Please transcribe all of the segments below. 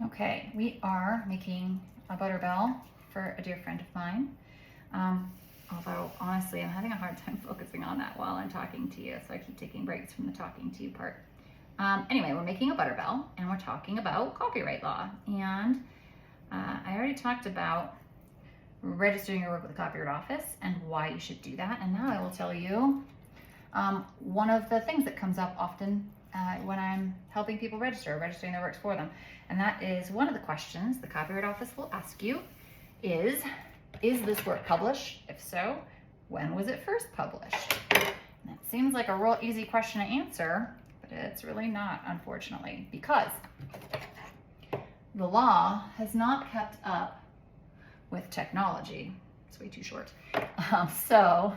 Okay, we are making a butter bell for a dear friend of mine. Although honestly, I'm having a hard time focusing on that while I'm talking to you, so I keep taking breaks from the talking to you part. Anyway, we're making a butter bell and we're talking about copyright law. And I already talked about registering your work with the Copyright Office and why you should do that. And now I will tell you one of the things that comes up often when I'm helping people registering their works for them. And that is one of the questions the Copyright Office will ask you is this work published? If so, when was it first published? And it seems like a real easy question to answer, but it's really not, unfortunately, because the law has not kept up with technology. It's way too short. So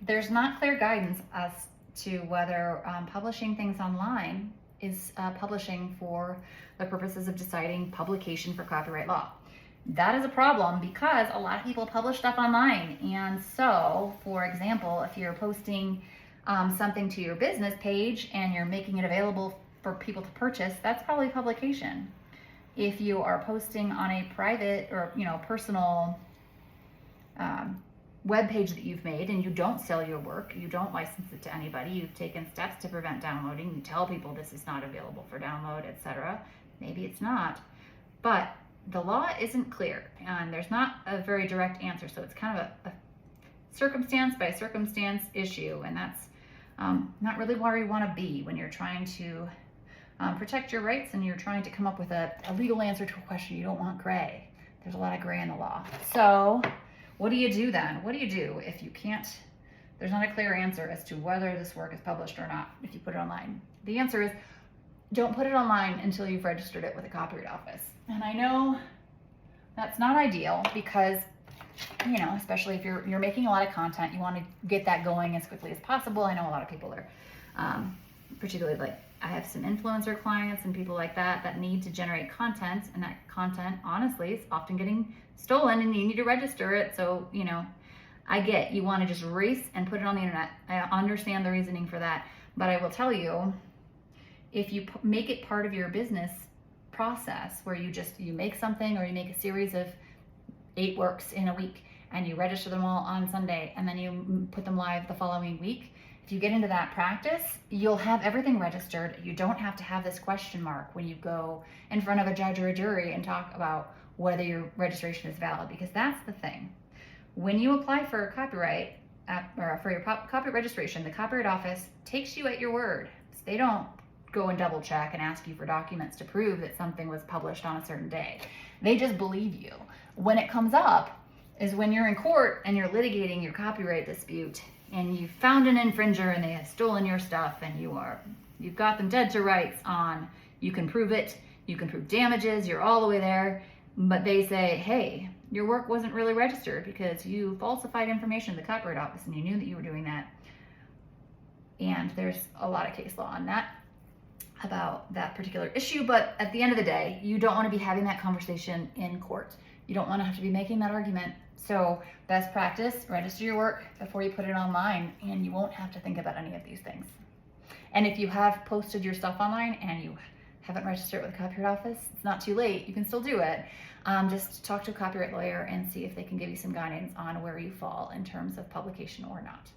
there's not clear guidance as to whether publishing things online is publishing for the purposes of deciding publication for copyright law. That is a problem because a lot of people publish stuff online. And so, for example, if you're posting something to your business page and you're making it available for people to purchase, that's probably publication. If you are posting on a private or personal web page that you've made and you don't sell your work, you don't license it to anybody, you've taken steps to prevent downloading, you tell people this is not available for download, etc. Maybe it's not, but the law isn't clear and there's not a very direct answer, so it's kind of a circumstance by circumstance issue, and that's not really where you want to be when you're trying to protect your rights and you're trying to come up with a legal answer to a question. You don't want gray. There's a lot of gray in the law. So what do you do then? What do you do if you can't, there's not a clear answer as to whether this work is published or not if you put it online? The answer is don't put it online until you've registered it with the Copyright Office. And I know that's not ideal because, especially if you're making a lot of content, you want to get that going as quickly as possible. I know a lot of people are, particularly like I have some influencer clients and people like that need to generate content, and that content honestly is often getting stolen and you need to register it. So, I get you want to just race and put it on the internet. I understand the reasoning for that, but I will tell you, if you make it part of your business process where you make something or you make a series of 8 works in a week and you register them all on Sunday and then you put them live the following week, if you get into that practice, you'll have everything registered. You don't have to have this question mark when you go in front of a judge or a jury and talk about whether your registration is valid, because that's the thing. When you apply for a copyright or for your copyright registration, the Copyright Office takes you at your word. So they don't go and double check and ask you for documents to prove that something was published on a certain day. They just believe you. When it comes up is when you're in court and you're litigating your copyright dispute and you found an infringer and they have stolen your stuff and you've got them dead to rights on, you can prove it, you can prove damages, you're all the way there, but they say, hey, your work wasn't really registered because you falsified information to the Copyright Office and you knew that you were doing that. And there's a lot of case law on that about that particular issue, but at the end of the day, you don't want to be having that conversation in court. You don't want to have to be making that argument. So best practice, register your work before you put it online and you won't have to think about any of these things. And if you have posted your stuff online and you haven't registered it with the Copyright Office, it's not too late, you can still do it. Just talk to a copyright lawyer and see if they can give you some guidance on where you fall in terms of publication or not.